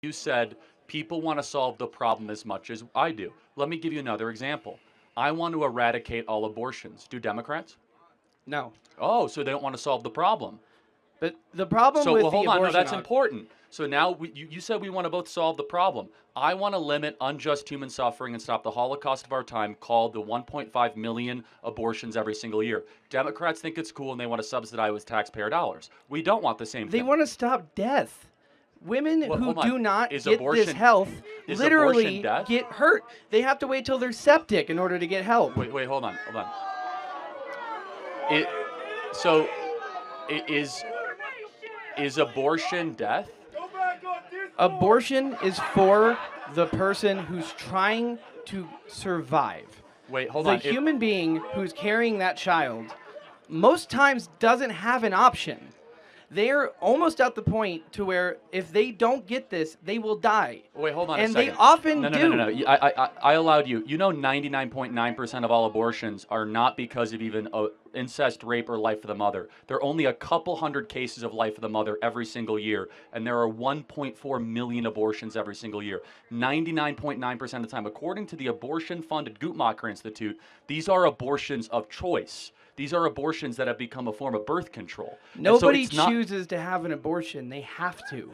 You said people want to solve the problem as much as I do. Let me give you another example. I want to eradicate all abortions. Do Democrats? No. Oh, so they don't want to solve the problem. But the problem So, with well, the hold on. No, abortion that's important. So now you said we want to both solve the problem. I want to limit unjust human suffering and stop the Holocaust of our time, called the 1.5 million abortions every single year. Democrats think it's cool and they want to subsidize with taxpayer dollars. We don't want the same they thing. want to stop death. Women Well, who hold on. do not Is get this abortion- health is literally abortion death? get hurt. They have to wait till they're septic in order to get help. Wait, hold on. It, so, is abortion death? Abortion is for the person who's trying to survive. Wait, hold The on. human being who's carrying that child most times doesn't have an option. They're almost at the point to where if they don't get this, they will die. Wait, hold on a And second. they often no, do. No. I allowed you. You know 99.9% of all abortions are not because of even incest, rape, or life of the mother. There are only a couple hundred cases of life of the mother every single year, and there are 1.4 million abortions every single year. 99.9% of the time, according to the abortion-funded Guttmacher Institute, these are abortions of choice. These are abortions that have become a form of birth control. And so Nobody it's not- chooses to have an abortion. They have to.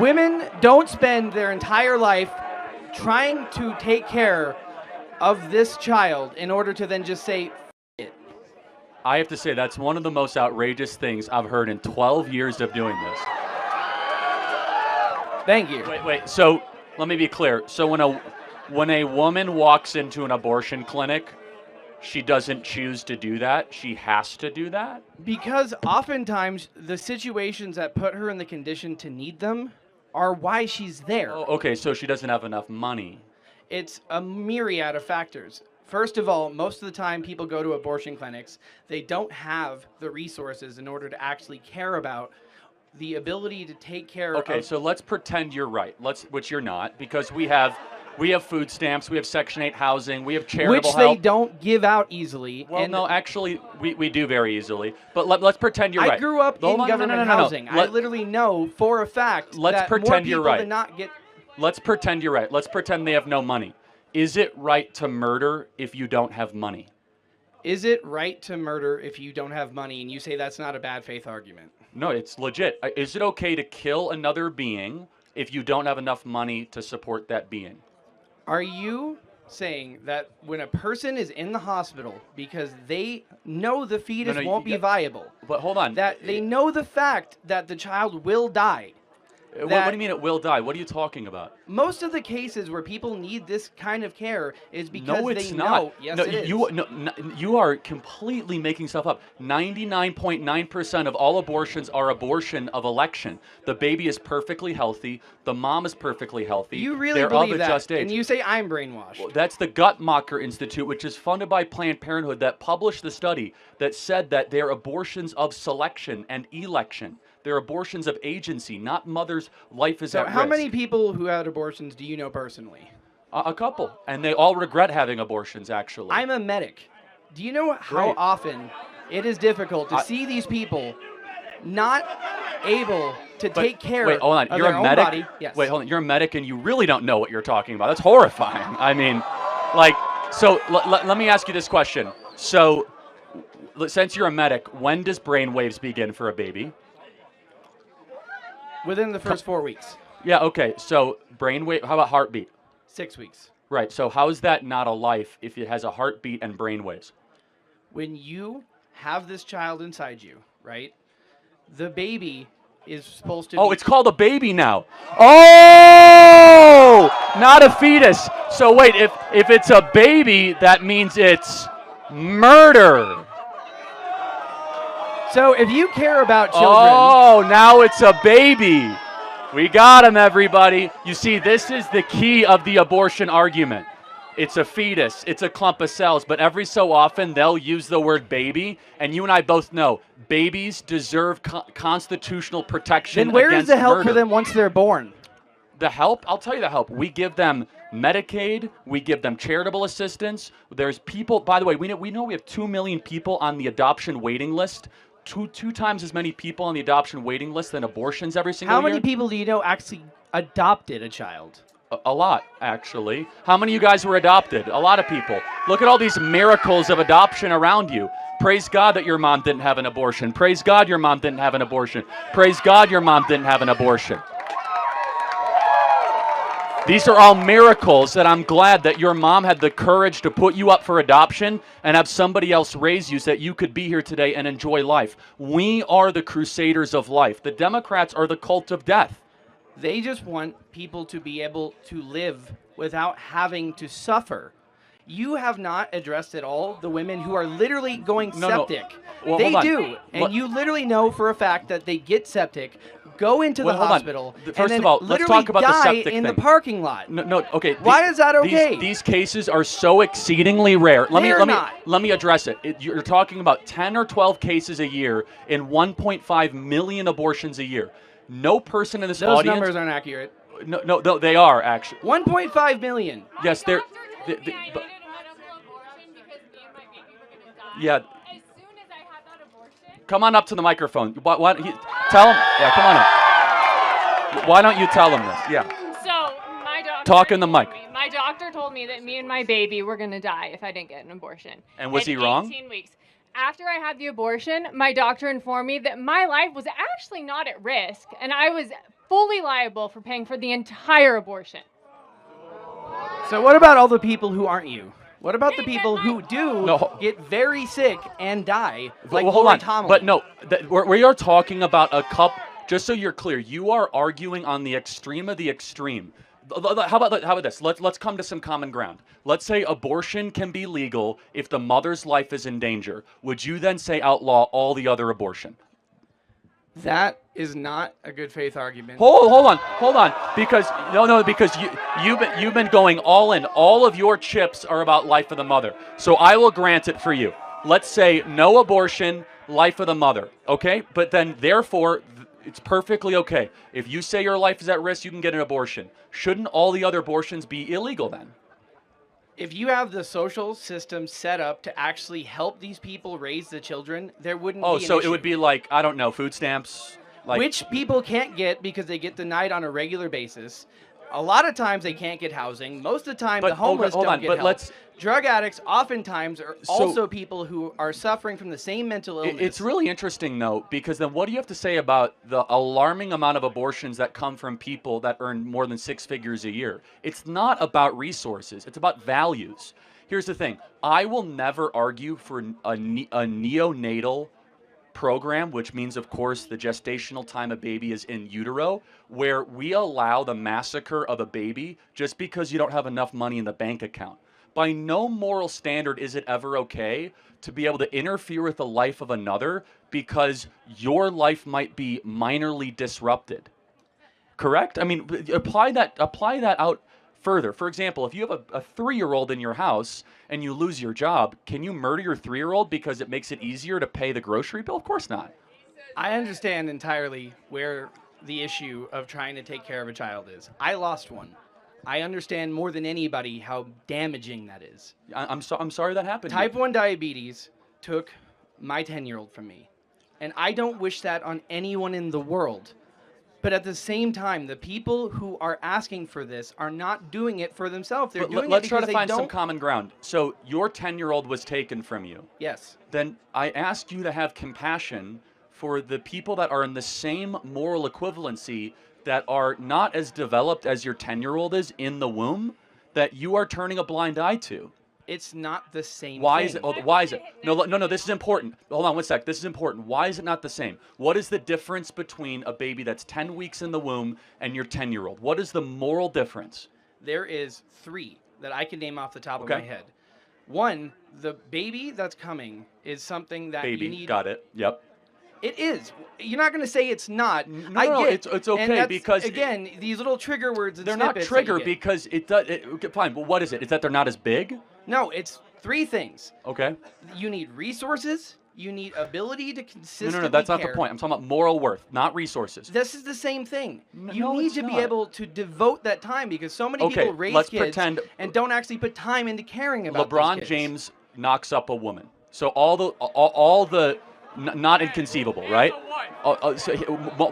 Women don't spend their entire life trying to take care of this child in order to then just say, it. I have to say, that's one of the most outrageous things I've heard in 12 years of doing this. Thank you. Wait. So let me be clear. So when a woman walks into an abortion clinic, she doesn't choose to do that. She has to do that. Because oftentimes the situations that put her in the condition to need them are why she's there. Oh, okay, so she doesn't have enough money. It's a myriad of factors. First of all, most of the time people go to abortion clinics, they don't have the resources in order to actually care about the ability to take care of... Okay, so let's pretend you're right. Which you're not, because we have food stamps, we have Section 8 housing, we have charitable which they help. don't give out easily. Well, and no, actually, we do very easily. But let's pretend you're right. I grew up Hold in on, government no. housing. I literally know for a fact Let's that more pretend people you're right. did not get... Let's pretend you're right. Let's pretend they have no money. Is it right to murder if you don't have money? Is it right to murder if you don't have money? And you say that's not a bad faith argument. No, it's legit. Is it okay to kill another being if you don't have enough money to support that being? Are you saying that when a person is in the hospital because they know the fetus No, won't be viable, But hold on. that they know the fact that the child will die? What do you mean it will die? What are you talking about? Most of the cases where people need this kind of care is because No, it's they not. know. Yes, no, it is. you are completely making stuff up. 99.9% of all abortions are abortion of election. The baby is perfectly healthy. The mom is perfectly healthy. You really They're believe of a that, just age. and you say I'm brainwashed. That's the Guttmacher Institute, which is funded by Planned Parenthood, that published the study that said that they're abortions of selection and election. They're abortions of agency, not mother's life is So at how risk. many people who had abortions do you know personally? A couple. And they all regret having abortions, actually. I'm a medic. Do you know how Great. often it is difficult to see these people not able to take care Wait, hold on. of You're their a own medic? body? Yes. Wait, hold on. You're a medic and you really don't know what you're talking about. That's horrifying. I mean, like, so let me ask you this question. So, since you're a medic, when does brain waves begin for a baby? Within the first 4 weeks. Yeah, okay. So, brainwave, how about heartbeat? 6 weeks. Right. So, how is that not a life if it has a heartbeat and brainwaves? When you have this child inside you, right? The baby is supposed to be... Oh, it's called a baby now. Oh, not a fetus. So wait, if it's a baby, that means it's murder. So if you care about children... Oh, now it's a baby. We got him, everybody. You see, this is the key of the abortion argument. It's a fetus. It's a clump of cells. But every so often, they'll use the word baby. And you and I both know babies deserve constitutional protection Then where is against the help murder. for them once they're born? The help? I'll tell you the help. We give them Medicaid. We give them charitable assistance. There's people, by the way, we know we have 2 million people on the adoption waiting list. Two times as many people on the adoption waiting list than abortions every single How year. many people do you know actually adopted a child? A lot, actually. How many of you guys were adopted? A lot of people. Look at all these miracles of adoption around you. Praise God that your mom didn't have an abortion. Praise God your mom didn't have an abortion. Praise God your mom didn't have an abortion. These are all miracles that I'm glad that your mom had the courage to put you up for adoption and have somebody else raise you so that you could be here today and enjoy life. We are the crusaders of life. The Democrats are the cult of death. They just want people to be able to live without having to suffer. You have not addressed at all the women who are literally going septic. Well, they hold on. do. And you literally know for a fact that they get septic, go into the hospital, First and then of all, let's literally talk about the die septic in thing. the parking lot. No, okay. Why is that okay? These cases are so exceedingly rare. Let me address it. You're talking about 10 or 12 cases a year and 1.5 million abortions a year. No person in this Those audience. numbers aren't accurate. No, they are actually. 1.5 million. Yes, they're. Yeah. As soon as I had that abortion. Come on up to the microphone. Tell him. Yeah, come on up. Why don't you tell him this? Yeah. So my doctor. Talk in the mic. My doctor told me that me and my baby were gonna die if I didn't get an abortion. And was he wrong? 18 weeks. After I had the abortion, my doctor informed me that my life was actually not at risk, and I was fully liable for paying for the entire abortion. So what about all the people who aren't you? What about the people who do get very sick and die, like hold on. Tomlin? But no, we are talking about a couple. Just so you're clear, you are arguing on the extreme of the extreme. How about this? Let's come to some common ground. Let's say abortion can be legal if the mother's life is in danger. Would you then say outlaw all the other abortion? That is not a good faith argument. Hold on. Because you've been going all in. All of your chips are about life of the mother. So I will grant it for you. Let's say no abortion, life of the mother. Okay? But then therefore, it's perfectly okay. If you say your life is at risk, you can get an abortion. Shouldn't all the other abortions be illegal then? If you have the social system set up to actually help these people raise the children, there wouldn't be an so issue. it would be like, I don't know, food stamps? Which people can't get because they get denied on a regular basis. A lot of times they can't get housing. Most of the time the homeless don't get help. Drug addicts oftentimes are also people who are suffering from the same mental illness. It's really interesting, though, because then what do you have to say about the alarming amount of abortions that come from people that earn more than 6 figures a year? It's not about resources. It's about values. Here's the thing. I will never argue for a neonatal program, which means, of course, the gestational time a baby is in utero, where we allow the massacre of a baby just because you don't have enough money in the bank account. By no moral standard is it ever okay to be able to interfere with the life of another because your life might be minorly disrupted. Correct? I mean, apply that out further. For example, if you have a 3-year-old in your house and you lose your job, can you murder your 3-year-old because it makes it easier to pay the grocery bill? Of course not. I understand entirely where the issue of trying to take care of a child is. I lost one. I understand more than anybody how damaging that is. I'm sorry that happened. Type 1 diabetes took my 10-year-old from me. And I don't wish that on anyone in the world. But at the same time, the people who are asking for this are not doing it for themselves. They're doing it because they don't. Let's try to find some common ground. So your 10-year-old was taken from you. Yes. Then I ask you to have compassion for the people that are in the same moral equivalency that are not as developed as your 10-year-old is in the womb, that you are turning a blind eye to. It's not the same Why thing. is it? Why is it? No, this is important. Hold on one sec. This is important. Why is it not the same? What is the difference between a baby that's 10 weeks in the womb and your 10-year-old? What is the moral difference? There is 3 that I can name off the top of my head. 1, the baby that's coming is something that you need. Got it. Yep. It is. You're not going to say it's not. No, it's okay because again, these little trigger words and they're not trigger because it does. Fine, but what is it? Is that they're not as big? No, it's 3 things. Okay. You need resources, You need ability to consistently No, that's not the care. point. I'm talking about moral worth, not resources. This is the same thing. You No, need it's to be not. able to devote that time because so many Okay, people raise let's kids pretend and don't actually put time into caring about those LeBron kids. James knocks up a woman. So all the not inconceivable, right?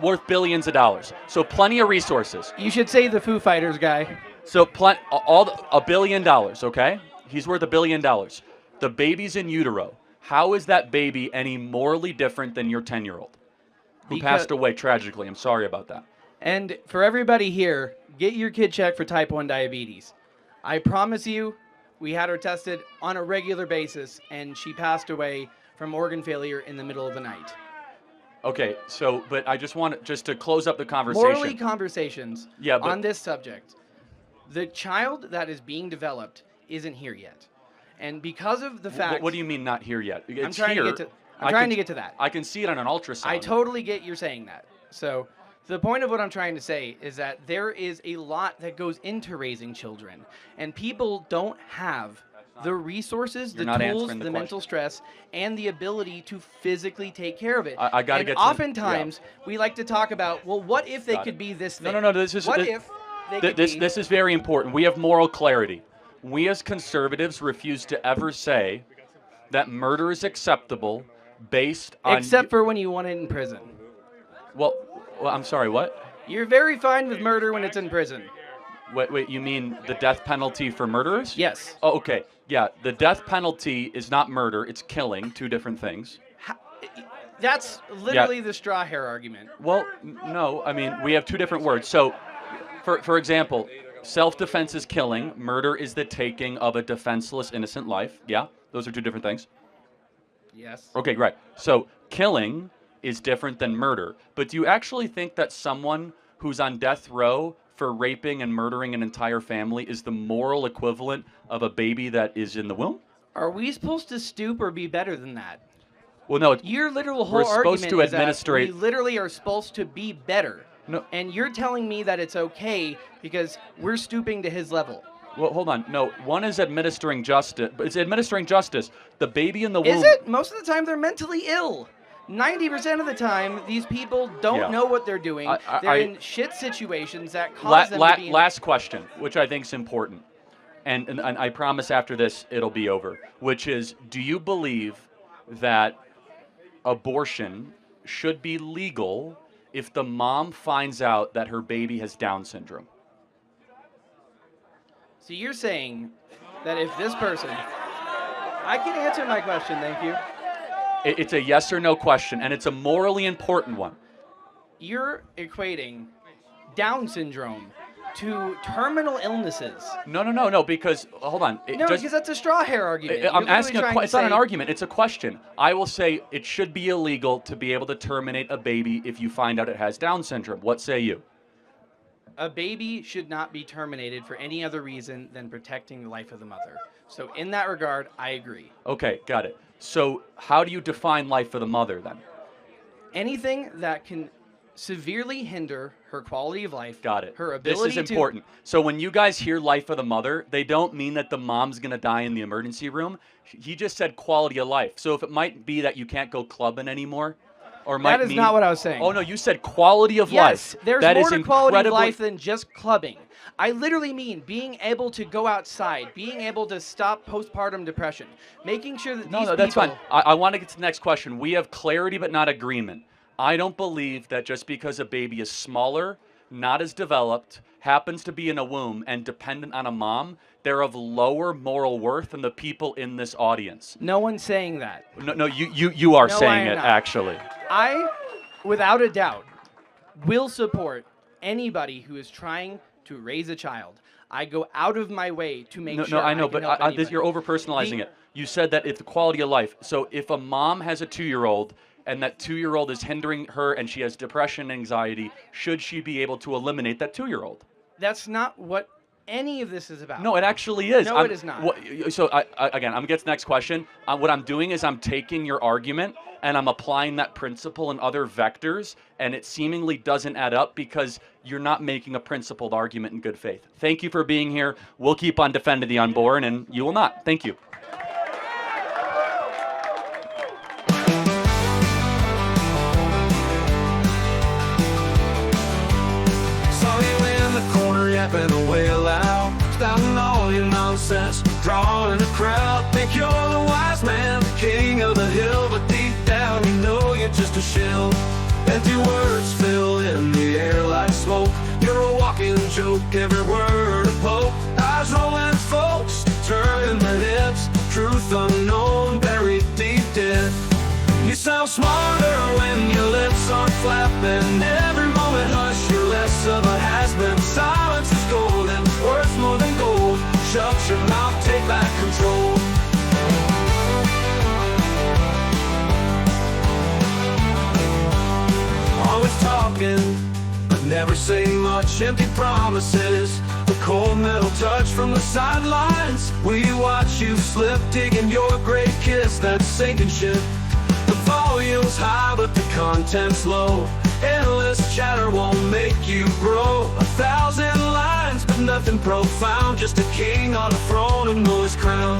Worth billions of dollars. So plenty of resources. You should say the Foo Fighters guy. So $1 billion, okay? He's worth $1 billion. The baby's in utero. How is that baby any morally different than your 10-year-old who passed away tragically? I'm sorry about that. And for everybody here, get your kid checked for type 1 diabetes. I promise you, we had her tested on a regular basis, and she passed away from organ failure in the middle of the night. Okay, so, but I just want to close up the conversation. Morally conversations on this subject. The child that is being developed isn't here yet. And because of the fact... What do you mean not here yet? I'm trying to get to that. I can see it on an ultrasound. I totally get you're saying that. So the point of what I'm trying to say is that there is a lot that goes into raising children. And people don't have the resources, the tools, the mental stress, and the ability to physically take care of it. I got to get to... Oftentimes, we like to talk about, well, what if they could be this thing? No, this is... What if they could be... This is very important. We have moral clarity. We as conservatives refuse to ever say that murder is acceptable based on... Except for when you want it in prison. Well, I'm sorry, what? You're very fine with murder when it's in prison. Wait, you mean the death penalty for murderers? Yes. Oh, okay. Yeah, the death penalty is not murder, it's killing, two different things. That's literally the straw hair argument. Well, no, I mean, we have two different words. So, for example, self-defense is killing, murder is the taking of a defenseless, innocent life. Yeah, those are two different things. Yes. Okay, great. So, killing is different than murder. But do you actually think that someone who's on death row for raping and murdering an entire family is the moral equivalent of a baby that is in the womb? Are we supposed to stoop or be better than that? Well, no. Your literal whole argument is that we literally are supposed to be better. No. And you're telling me that it's okay because we're stooping to his level. Well, hold on. No, one is administering justice. It's administering justice. The baby in the womb... Is it? Most of the time, they're mentally ill. 90% of the time, these people don't know what they're doing. They're in shit situations that cause them to be... Last question, which I think is important. And I promise after this, it'll be over. Which is, do you believe that abortion should be legal if the mom finds out that her baby has Down syndrome? So you're saying that if this person... I can answer my question, thank you. It's a yes or no question, and it's a morally important one. You're equating Down syndrome to terminal illnesses. No, because, hold on. Because that's a straw hair argument. I'm asking it's not an argument, it's a question. I will say it should be illegal to be able to terminate a baby if you find out it has Down syndrome. What say you? A baby should not be terminated for any other reason than protecting the life of the mother. So in that regard, I agree. Okay, got it. So how do you define life of the mother then? Anything that can severely hinder her quality of life. Got it. Her ability to... This is important. So when you guys hear life of the mother, they don't mean that the mom's going to die in the emergency room. He just said quality of life. So if it might be that you can't go clubbing anymore, or might That is not what I was saying. Oh, no, you said quality of life. Yes, there's more to quality of life than just clubbing. I literally mean being able to go outside, being able to stop postpartum depression, making sure that these people... No, that's fine. I want to get to the next question. We have clarity but not agreement. I don't believe that just because a baby is smaller, not as developed, happens to be in a womb and dependent on a mom, they're of lower moral worth than the people in this audience. No one's saying that. No, you are saying it, actually. I, without a doubt, will support anybody who is trying to raise a child. I go out of my way to make sure I know, but you're over-personalizing it. You said that it's the quality of life. So if a mom has a 2-year-old and that 2-year-old is hindering her and she has depression and anxiety, should she be able to eliminate that 2-year-old? That's not what any of this is about. No, it actually is. No, it is not. So again, I'm going to get to the next question. What I'm doing is I'm taking your argument and I'm applying that principle in other vectors, and it seemingly doesn't add up because you're not making a principled argument in good faith. Thank you for being here. We'll keep on defending the unborn, and you will not. Thank you. in the crowd. Think you're the wise man, the king of the hill, but deep down you know you're just a shell. Empty words fill in the air like smoke. You're a walking joke, every word a poke. Eyes rolling, folks, turning their heads. Truth unknown, buried deep dead. You sound smarter when your lips aren't flapping. Every moment hush, you're less of a has-been. Silence is golden, worth more than gold. Shut your mouth, take back control. Always talking, but never saying much. Empty promises, the cold metal touch from the sidelines. We watch you slip, digging your great kiss, that sinking ship. The volume's high, but the content's low. Endless chatter won't make you grow. 1,000 lines, but nothing profound. Just a king on a throne and no his crown.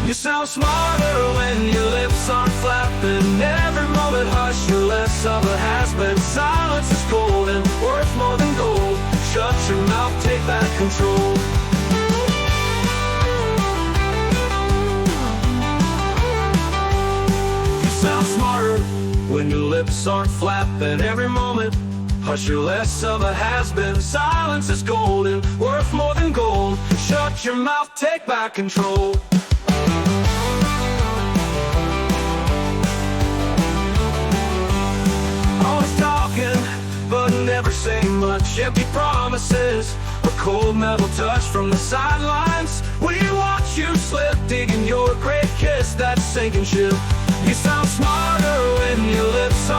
You sound smarter when your lips aren't flapping. Every moment hush, you're less of a has-been. Silence is golden, worth more than gold. Shut your mouth, take back control. You sound smarter when your lips aren't flapping. Every moment hush, you're less of a has-been. Silence is golden, worth more than gold. Shut your mouth, take back control. But never say much. Empty promises, a cold metal touch from the sidelines. We watch you slip, digging your great kiss, that sinking ship. You sound smarter when your lips